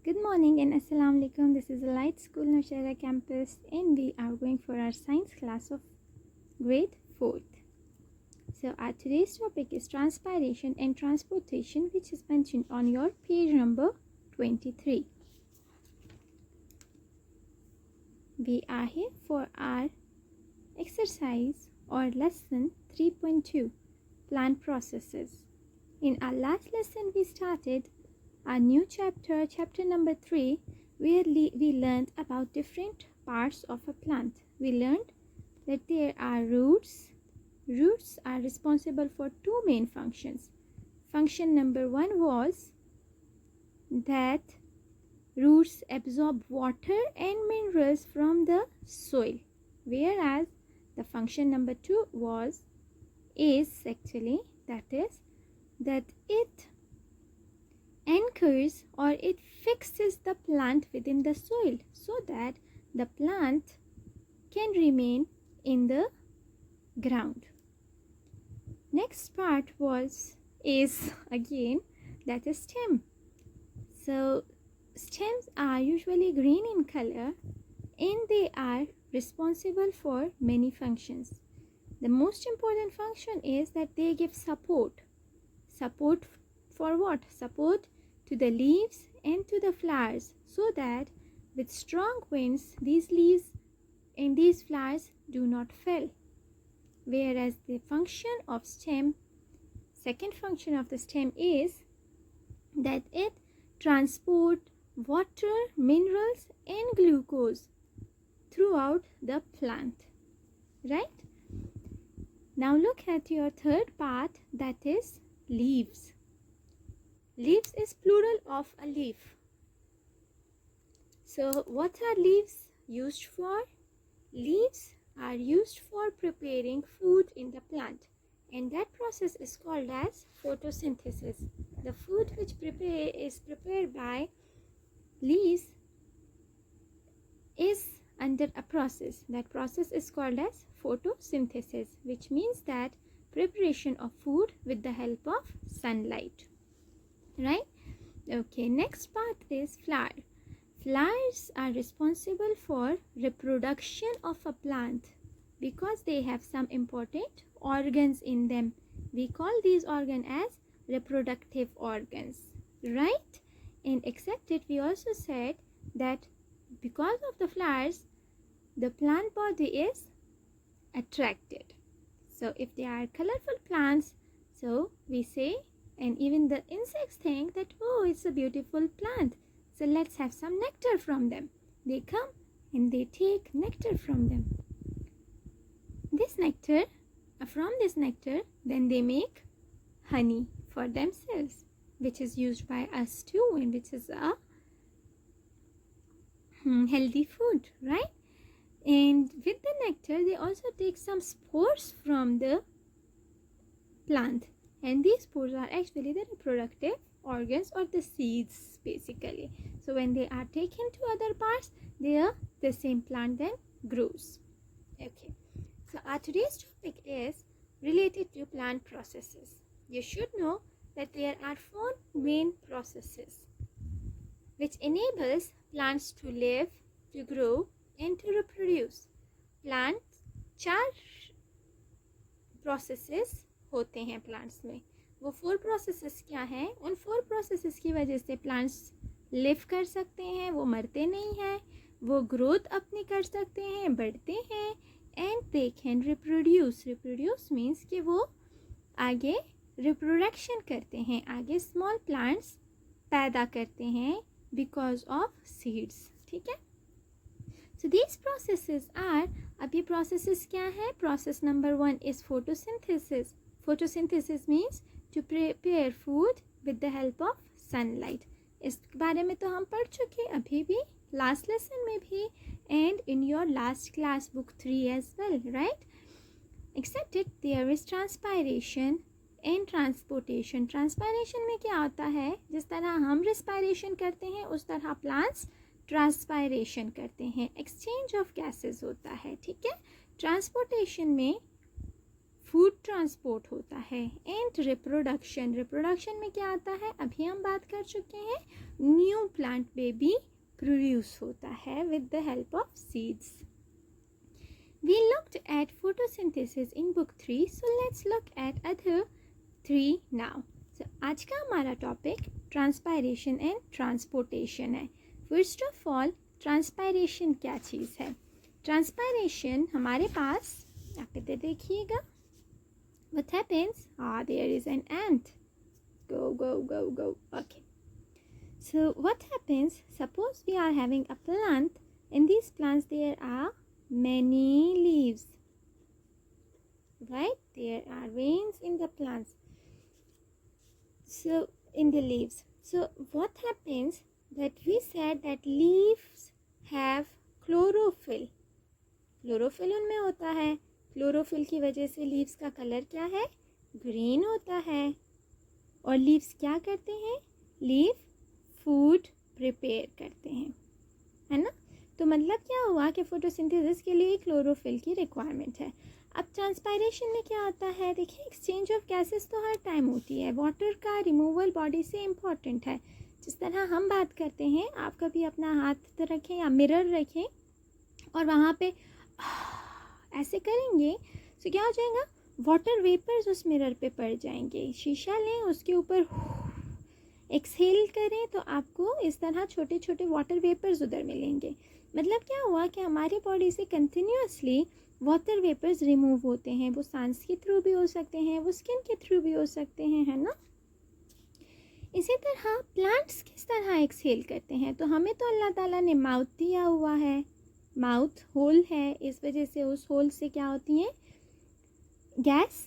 Good morning and Assalamu alaikum. This is Light School Nashara campus and we are going for our science class of grade 4th. So our today's topic is transpiration and transportation, which is mentioned on your page number 23. We are here for our exercise or lesson 3.2, plant processes. In our last lesson we started a new chapter number 3, where we learned about different parts of a plant. We learned that there are roots. Roots are responsible for two main functions. Function number 1 was that roots absorb water and minerals from the soil, whereas the function number 2 is that it anchors or it fixes the plant within the soil so that the plant can remain in the ground. Next part is again that is stem. So stems are usually green in color and they are responsible for many functions. The most important function is that they give support. Support for what? Support to the leaves and to the flowers, so that with strong winds these leaves and these flowers do not fail. Whereas the second function of the stem is that it transport water, minerals and glucose throughout the plant. Right? Now look at your third part, that is leaves. Leaves is plural of a leaf. So what are leaves used for? Leaves are used for preparing food in the plant, and that process is called as photosynthesis. The food which is prepared by leaves is under a process. That process is called as photosynthesis, which means that preparation of food with the help of sunlight. Right? Okay, next part is flower. Flowers are responsible for reproduction of a plant because they have some important organs in them. We call these organs as reproductive organs, right? And except it, we also said that because of the flowers, the plant body is attracted. So if they are colorful plants, so we say, and even the insects think that, oh, it's a beautiful plant, so let's have some nectar from them. They come and they take nectar from them. From this nectar, then they make honey for themselves, which is used by us too, and which is a healthy food, right? And with the nectar, they also take some spores from the plant, and these spores are actually the reproductive organs or the seeds basically. So when they are taken to other parts, the same plant then grows. Okay, so our today's topic is related to plant processes. You should know that there are 4 main processes which enables plants to live, to grow and to reproduce. Plants 4 processes होते हैं plants में. वो 4 processes क्या हैं? उन 4 processes की वजह से प्लांट्स लिव कर सकते हैं, वो मरते नहीं हैं, वो ग्रोथ अपनी कर सकते हैं, बढ़ते हैं, and they can reproduce. Reproduce means कि वो आगे रिप्रोडक्शन करते हैं, आगे स्मॉल प्लांट्स पैदा करते हैं बिकॉज ऑफ सीड्स. ठीक है. So these processes are, अब ये processes क्या है? Process number 1 is photosynthesis. Photosynthesis means to prepare food with the help of sunlight. इस बारे में तो हम पढ़ चुके अभी भी, last lesson में भी, and in your last class book 3 as well, right? Except it, there is transpiration and transportation. Transpiration में क्या होता है? जिस तरह हम respiration करते हैं उस तरह plants ट्रांसपायरेशन करते हैं, एक्सचेंज ऑफ गैसेस होता है. ठीक है. ट्रांसपोर्टेशन में फूड ट्रांसपोर्ट होता है, एंड रिप्रोडक्शन, रिप्रोडक्शन में क्या आता है अभी हम बात कर चुके हैं, न्यू प्लांट बेबी प्रोड्यूस होता है with the help of seeds. We looked at photosynthesis in book 3, so let's look at other 3 now. So आज का हमारा टॉपिक ट्रांसपायरेशन एंड ट्रांसपोर्टेशन है. फर्स्ट ऑफ ऑल ट्रांसपायरेशन क्या चीज़ है? ट्रांसपायरेशन हमारे पास आप इधर देखिएगा. What happens? There is an ant. Go. Okay. So what happens? Suppose we are having a plant. In these plants there are many leaves. Right? There are veins in the plants. So in the leaves. So what happens? That we said that leaves have chlorophyll. Chlorophyll उनमें होता है. Chlorophyll की वजह से leaves का colour क्या है? Green होता है. और लीव्स क्या करते हैं? लीव फूड प्रिपेयर करते हैं, है ना. तो मतलब क्या हुआ कि फोटोसिंथेसिस के लिए क्लोरोफिल की रिक्वायरमेंट है. अब ट्रांसपायरेशन में क्या होता है? देखिए एक्सचेंज ऑफ गैसेस तो हर टाइम होती है. वाटर का रिमूवल बॉडी से इम्पॉर्टेंट है. जिस तरह हम बात करते हैं, आप कभी अपना हाथ रखें या मिरर रखें और वहाँ पे ऐसे करेंगे तो क्या हो जाएगा? वाटर वेपर्स उस मिरर पे पड़ जाएंगे. शीशा लें, उसके ऊपर एक्सहेल करें तो आपको इस तरह छोटे छोटे वाटर वेपर्स उधर मिलेंगे. मतलब क्या हुआ कि हमारी बॉडी से कंटिन्यूसली वाटर वेपर्स रिमूव होते हैं. वो सांस के थ्रू भी हो सकते हैं, वो स्किन के थ्रू भी हो सकते हैं, है ना. इसी तरह प्लांट्स किस तरह एक्सहेल करते हैं? तो हमें तो अल्लाह ताला ने माउथ दिया हुआ है, माउथ होल है. इस वजह से उस होल से क्या होती हैं? गैस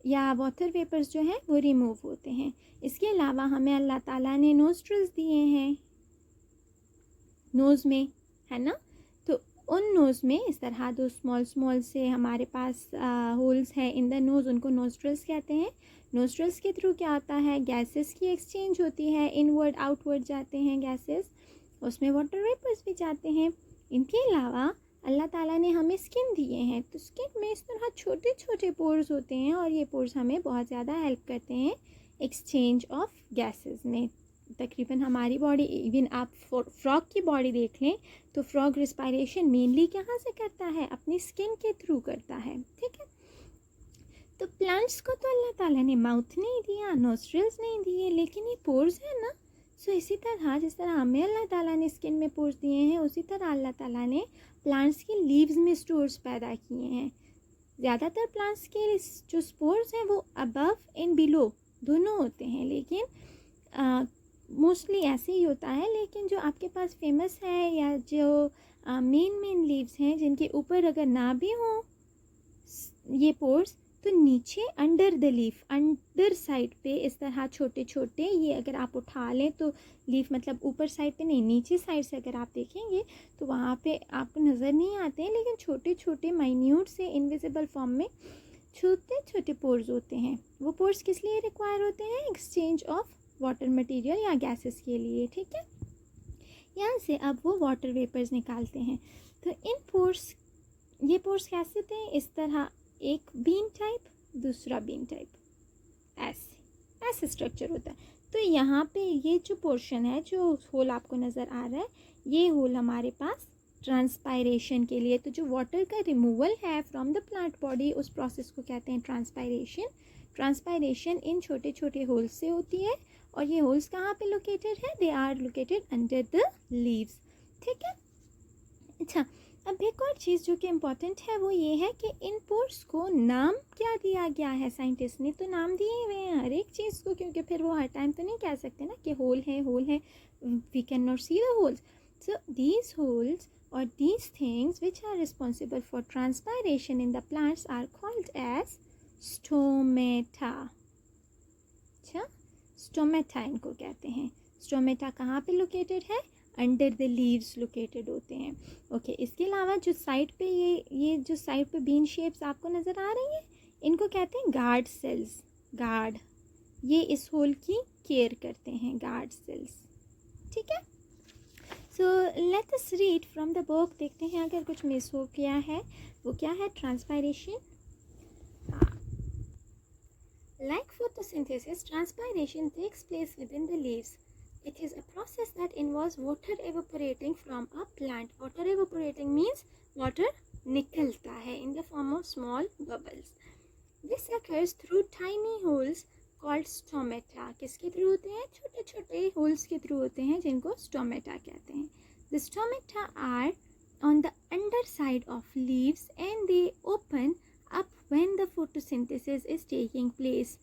या वाटर वेपर्स जो हैं वो रिमूव होते हैं. इसके अलावा हमें अल्लाह ताला ने नोस्ट्रल्स दिए हैं नोज़ में, है ना. तो उन नोज़ में इस तरह दो स्मॉल से हमारे पास होल्स है इन द नोज़, उनको नोस्ट्रल्स कहते हैं. नोस्ट्रल्स के थ्रू क्या होता है? गैसेस की एक्सचेंज होती है. इनवर्ड आउटवर्ड जाते हैं गैसेस, उसमें वाटर वेपर्स भी जाते हैं. इनके अलावा अल्लाह ताला ने हमें स्किन दिए हैं. तो स्किन में इस तरह छोटे छोटे पोर्स होते हैं और ये पोर्स हमें बहुत ज़्यादा हेल्प करते हैं एक्सचेंज ऑफ गैसेस में. तकरीबन हमारी बॉडी, इवन आप फ्रॉग की बॉडी देख लें तो फ्रॉग रिस्पायरेशन मेनली कहाँ से करता है? अपनी स्किन के थ्रू करता है. ठीक है. तो प्लांट्स को तो अल्लाह ताला ने माउथ नहीं दिया, नोस्ट्रल्स नहीं दिए, लेकिन ये पोर्स है ना. सो इसी तरह जिस तरह हमें अल्लाह ताला ने स्किन में पोर्स दिए हैं, उसी तरह अल्लाह ताला ने प्लांट्स की लीव्स में स्टोर्स पैदा किए हैं. ज़्यादातर प्लांट्स के जो स्पोर्स हैं वो अबव एंड बिलो दोनों होते हैं, लेकिन मोस्टली ऐसे ही होता है. लेकिन जो आपके पास फेमस है या जो मेन लीव्स हैं जिनके ऊपर अगर ना भी हों ये पोर्स, तो नीचे under the leaf, under side पे इस तरह छोटे छोटे, ये अगर आप उठा लें तो लीफ मतलब ऊपर साइड पे नहीं, नीचे साइड से अगर आप देखेंगे तो वहाँ पे आपको नज़र नहीं आते हैं, लेकिन छोटे छोटे माइन्यूट से इनविजिबल फॉर्म में छोटे छोटे पोर्स होते हैं. वो पोर्स किस लिए रिक्वायर होते हैं? एक्सचेंज ऑफ वाटर मटेरियल या गैसेस के लिए. ठीक है. यहाँ से अब वो वाटर वेपर्स निकालते हैं. तो इन पोर्स, ये पोर्स कैसे थे? इस तरह, एक बीन टाइप, दूसरा बीन टाइप, ऐसे स्ट्रक्चर होता है. तो यहाँ पे ये जो पोर्शन है, जो होल आपको नज़र आ रहा है, ये होल हमारे पास ट्रांसपायरेशन के लिए. तो जो वाटर का रिमूवल है फ्रॉम द प्लांट बॉडी, उस प्रोसेस को कहते हैं ट्रांसपायरेशन. ट्रांसपायरेशन इन छोटे छोटे होल्स से होती है. और ये होल्स कहाँ पे लोकेटेड है? They are located under the leaves. ठीक है. अच्छा, अब एक और चीज़ जो कि इम्पॉर्टेंट है वो ये है कि इन पोर्स को नाम क्या दिया गया है? साइंटिस्ट ने तो नाम दिए हुए हैं हर एक चीज़ को, क्योंकि फिर वो हर टाइम तो नहीं कह सकते ना कि होल है, we can not see the holes. So these holes और these things which are responsible for transpiration in the plants are called as stomata. अच्छा, स्टोमेटा इनको कहते हैं. स्टोमेटा कहाँ पे लोकेटेड है? अंडर द लीव्स लोकेटेड होते हैं. ओके. इसके अलावा जो साइड पे ये जो साइड पे बीन शेप्स आपको नज़र आ रही हैं, इनको कहते हैं गार्ड सेल्स. गार्ड, ये इस होल की केयर करते हैं, गार्ड सेल्स. ठीक है. So let us read from the book. देखते हैं अगर कुछ मिस हो गया है. वो क्या है? Transpiration. Like photosynthesis, transpiration takes place within the leaves. It is a process that involves water evaporating from a plant. Water evaporating means water निकलता है in the form of small bubbles. This occurs through tiny holes called stomata. किसके through होते हैं? छोटे छोटे holes के through होते हैं जिनको stomata कहते हैं. The stomata are on the underside of leaves and they open up when the photosynthesis is taking place.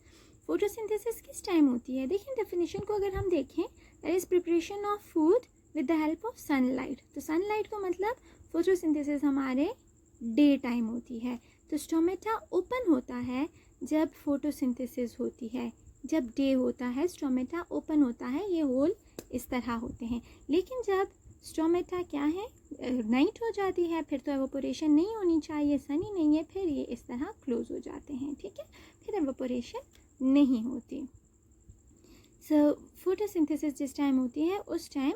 photosynthesis किस टाइम होती है? देखिए डेफिनेशन को अगर हम देखें, that is preparation of food with the help of sunlight. तो sunlight को मतलब photosynthesis हमारे डे टाइम होती है. तो स्टोमेटा ओपन होता है जब फोटोसिंथेसिस होती है. जब डे होता है स्टोमेटा ओपन होता है, ये होल इस तरह होते हैं. लेकिन जब स्टोमेटा क्या है, नाइट हो जाती है, फिर तो एवोपोरेशन नहीं होनी चाहिए, सनी नहीं है, फिर ये इस तरह क्लोज हो जाते हैं. ठीक है, फिर एवोपोरेशन नहीं होती. सो फोटोसिंथेसिस जिस टाइम होती है उस टाइम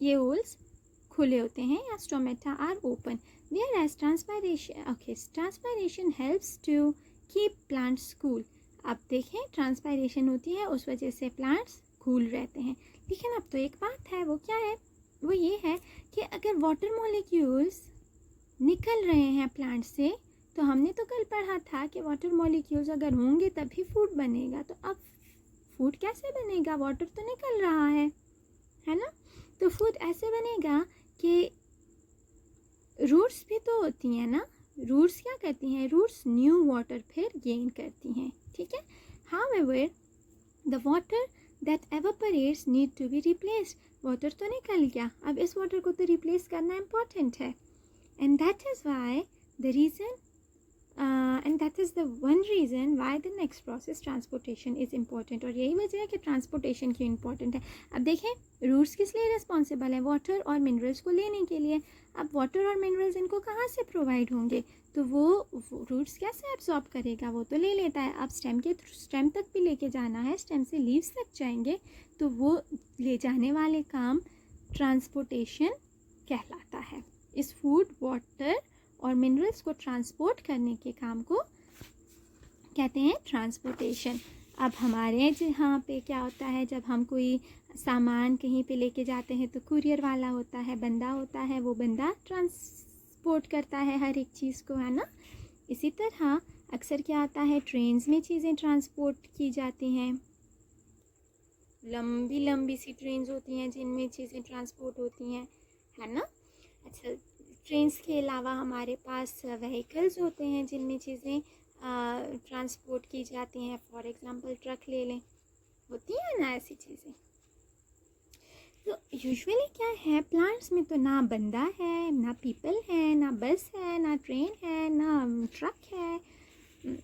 ये होल्स खुले होते हैं या stomata are open. Whereas transpiration helps to keep plants cool. अब देखें ट्रांसपायरेशन होती है, उस वजह से प्लांट्स कूल रहते हैं. लेकिन अब तो एक बात है, वो क्या है? वो ये है कि अगर वाटर मॉलिक्यूल्स निकल रहे हैं प्लांट से, तो हमने तो कल पढ़ा था कि वाटर मॉलिक्यूल्स अगर होंगे तभी फूड बनेगा. तो अब फूड कैसे बनेगा? वाटर तो निकल रहा है ना. तो फूड ऐसे बनेगा कि रूट्स भी तो होती हैं ना. रूट्स क्या करती हैं? रूट्स न्यू वाटर फिर गेन करती हैं. ठीक है. However the water that evaporates need to be replaced. Water तो निकल गया, अब इस वाटर को तो रिप्लेस करना इम्पॉर्टेंट है. And that is why the reason and that is the one reason why the next process transportation is important. और यही वजह है कि ट्रांसपोर्टेशन क्यों इम्पॉर्टेंट है. अब देखें रूट्स किस लिए रिस्पॉन्सिबल है? वाटर और मिनरल्स को लेने के लिए. अब वाटर और मिनरल्स इनको कहाँ से प्रोवाइड होंगे? तो वो रूट्स कैसे एब्जॉर्ब करेगा? वो तो ले लेता है. अब स्टेम तक भी लेके जाना है, स्टेम से लीव्स तक जाएंगे, तो वो ले जाने वाले काम ट्रांसपोर्टेशन कहलाता है. इस फूड, वाटर और मिनरल्स को ट्रांसपोर्ट करने के काम को कहते हैं ट्रांसपोर्टेशन. अब हमारे यहाँ पे क्या होता है, जब हम कोई सामान कहीं पे लेके जाते हैं तो कुरियर वाला होता है, बंदा होता है, वो बंदा ट्रांसपोर्ट करता है हर एक चीज़ को, है ना. इसी तरह अक्सर क्या होता है, ट्रेन्स में चीज़ें ट्रांसपोर्ट की जाती हैं. लंबी लंबी सी ट्रेन्स होती हैं जिनमें चीज़ें ट्रांसपोर्ट होती हैं, है ना. अच्छा, ट्रेन्स के अलावा हमारे पास व्हीकल्स होते हैं जिनमें चीज़ें ट्रांसपोर्ट की जाती हैं. फॉर एग्ज़ाम्पल ट्रक ले लें, होती है ना ऐसी चीज़ें. तो यूजुअली क्या है, प्लांट्स में तो ना बंदा है, ना पीपल है, ना बस है, ना ट्रेन है, ना ट्रक है,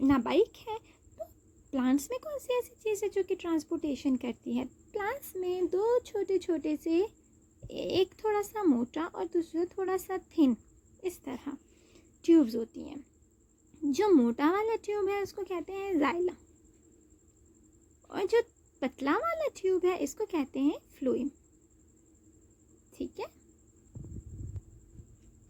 ना बाइक है. तो प्लांट्स में कौन सी ऐसी चीज़ है जो कि ट्रांसपोर्टेशन करती है? प्लांट्स में दो छोटे छोटे से, एक थोड़ा सा मोटा और दूसरा थोड़ा सा थिन, इस तरह ट्यूब्स होती हैं. जो मोटा वाला ट्यूब है उसको कहते हैं जाइलम, और जो पतला वाला ट्यूब है इसको कहते हैं फ्लोएम. ठीक है.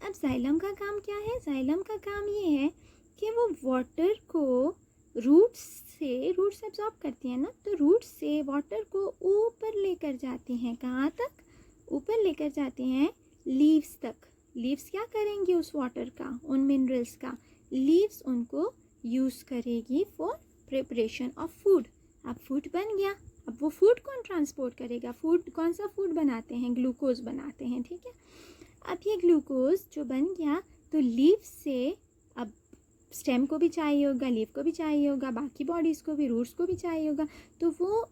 अब जाइलम का काम क्या है? जाइलम का काम ये है कि वो वाटर को रूट्स एब्जॉर्ब करती है ना, तो रूट्स से वाटर को ऊपर लेकर जाती हैं. कहाँ तक? ऊपर लेकर जाती हैं लीव्स तक. लीव्स क्या करेंगी उस वाटर का, उन मिनरल्स का? लीव्स उनको यूज़ करेगी फॉर प्रिपरेशन ऑफ फूड. अब फूड बन गया, अब वो फूड कौन ट्रांसपोर्ट करेगा? फूड, कौन सा फूड बनाते हैं? ग्लूकोज बनाते हैं. ठीक है. अब ये ग्लूकोज जो बन गया, तो लीव्स से अब स्टेम को भी चाहिए होगा, लीव को भी चाहिए होगा, बाकी बॉडीज़ को भी, रूट्स को भी चाहिए होगा. तो वो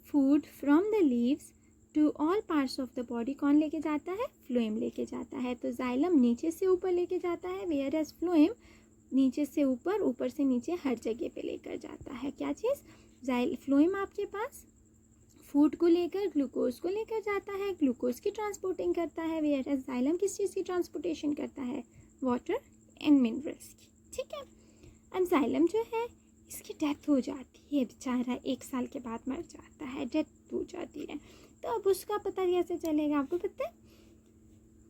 food from the leaves to all parts of the body कौन लेके जाता है? फ्लोएम लेके जाता है. तो जाइलम नीचे से ऊपर लेके जाता है, वेयर एज फ्लोएम नीचे से ऊपर, ऊपर से नीचे हर जगह पे लेकर जाता है. क्या चीज़? फ्लोएम आपके पास फूड को लेकर, ग्लूकोज को लेकर जाता है, ग्लूकोज की ट्रांसपोर्टिंग करता है, वेयर एज जाइलम किस चीज़ की ट्रांसपोर्टेशन करता है? वाटर एंड मिनरल्स की. ठीक है. अब जाइलम जो है इसकी डेथ हो जाती है, बेचारा 1 साल के बाद मर जाता है, डेथ हो जाती है. तो अब उसका पता कैसे चलेगा? आपको पता है,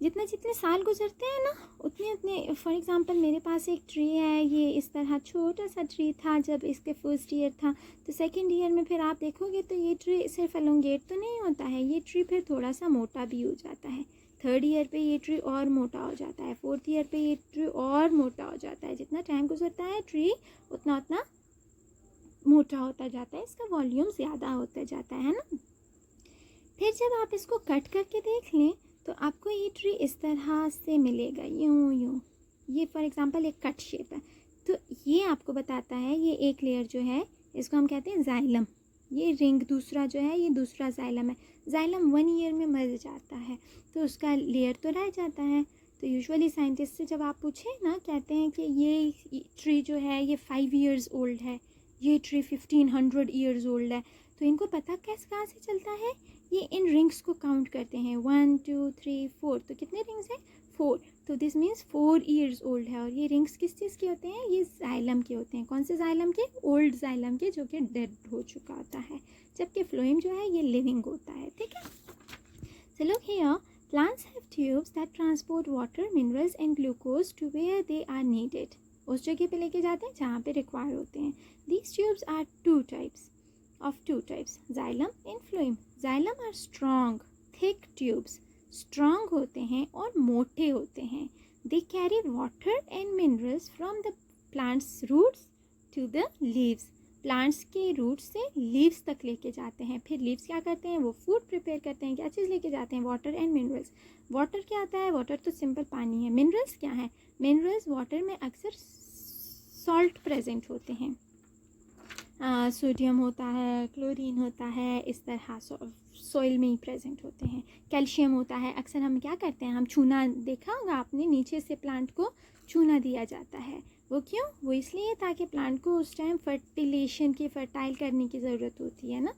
जितने जितने साल गुजरते हैं ना उतने उतने, फॉर एग्ज़ाम्पल मेरे पास एक ट्री है, ये इस तरह छोटा सा ट्री था जब इसके फर्स्ट ईयर था, तो सेकंड ईयर में फिर आप देखोगे तो ये ट्री सिर्फ एलोंगेट तो नहीं होता है, ये ट्री फिर थोड़ा सा मोटा भी हो जाता है। थर्ड ईयर पे ये ट्री और मोटा हो जाता है, फोर्थ ईयर पे ये ट्री और मोटा हो जाता है। जितना टाइम गुजरता है ट्री उतना उतना मोटा होता जाता है, इसका वॉल्यूम ज़्यादा होता जाता है ना। फिर जब आप इसको कट करके देख लें तो आपको ये ट्री इस तरह से मिलेगा, यूं यूं। ये फॉर एग्जांपल एक कट शेप है, तो ये आपको बताता है ये एक लेयर जो है इसको हम कहते हैं जाइलम। ये रिंग दूसरा जो है ये दूसरा जाइलम है। जाइलम 1 ईयर में मर जाता है तो उसका लेयर तो रह जाता है। तो यूजुअली साइंटिस्ट से जब आप पूछें ना, कहते हैं कि ये ट्री जो है ये 5 ईयर्स ओल्ड है, ये ट्री 1500 ईयर्स ओल्ड है। तो इनको पता कैसे कहाँ से चलता है, ये इन रिंग्स को काउंट करते हैं 1 2 3 4। तो कितने रिंग्स हैं, 4। तो दिस मीन्स 4 ईयर्स ओल्ड है। और ये रिंग्स किस चीज़ के होते हैं, ये जाइलम के होते हैं। कौन से जाइलम के, ओल्ड जाइलम के, जो कि डेड हो चुका होता है। जबकि फ्लोएम जो है ये लिविंग होता है, ठीक है। So look here, plants have tubes that transport water, minerals and glucose to where they are needed. उस जगह पे लेके जाते हैं जहाँ पे रिक्वायर होते हैं। These tubes are of two types, xylem and phloem. Xylem are strong, thick tubes. Strong होते हैं और मोटे होते हैं. They carry water and minerals from the plant's roots to the leaves. Plants के रूट से लीव्स तक लेके जाते हैं। फिर लीव्स क्या करते हैं, वो फूड प्रिपेयर करते हैं। क्या चीज़ लेके जाते हैं, वाटर एंड मिनरल्स। वाटर क्या आता है, वाटर तो सिंपल पानी है। मिनरल्स क्या है, मिनरल्स वाटर में अक्सर सॉल्ट प्रेजेंट होते हैं। सोडियम होता है, क्लोरीन होता है, इस तरह सॉइल में ही प्रेजेंट होते हैं। कैल्शियम होता है। अक्सर हम क्या करते हैं, हम चूना, देखा होगा आपने, नीचे से प्लांट को चूना दिया जाता है। वो क्यों, वो इसलिए ताकि प्लांट को उस टाइम फर्टाइल करने की ज़रूरत होती है ना,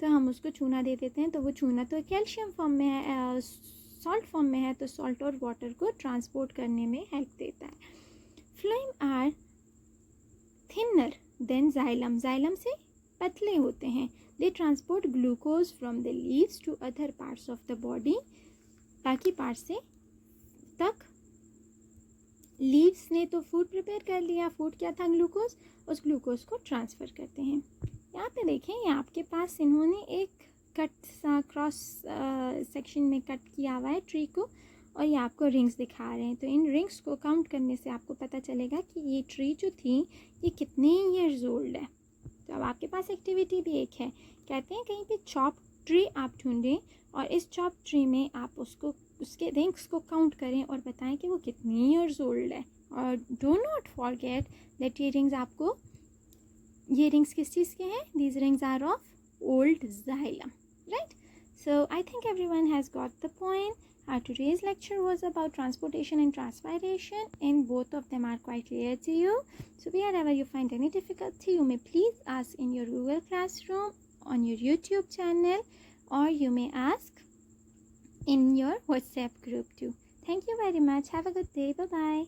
तो हम उसको चूना दे देते हैं। तो वो चूना तो कैल्शियम फॉर्म में है, सॉल्ट फॉर्म में है, तो सॉल्ट और वाटर को ट्रांसपोर्ट करने में हेल्प देता है। Phloem are thinner than xylem, xylem से पतले होते हैं। They transport glucose from the leaves to other parts of the body, बाकी पार्ट से तक। लीव्स ने तो फूड प्रिपेयर कर लिया, फूड क्या था, ग्लूकोज, उस ग्लूकोज को ट्रांसफ़र करते हैं। यहाँ पे देखें, ये आपके पास इन्होंने एक कट सा क्रॉस सेक्शन में कट किया हुआ है ट्री को, और ये आपको रिंग्स दिखा रहे हैं। तो इन रिंग्स को काउंट करने से आपको पता चलेगा कि ये ट्री जो थी ये कितने ईयर्स ओल्ड है। तो अब आपके पास एक्टिविटी भी एक है, कहते हैं कहीं पे चॉप ट्री आप ढूंढें और इस चॉप ट्री में आप उसके रिंग्स को काउंट करें और बताएं कि वो कितनी ईयर्स ओल्ड है। और डो नॉट फॉरगेट दैट ये रिंग्स किस चीज़ के हैं, these rings are of old xylem, right. So I think everyone has got the point. Our today's lecture was about transportation and transpiration, and both of them are quite clear to you. So wherever you find any difficulty, you may please ask in your Google Classroom, on your YouTube channel, or you may ask in your WhatsApp group too. Thank you very much. Have a good day. Bye-bye.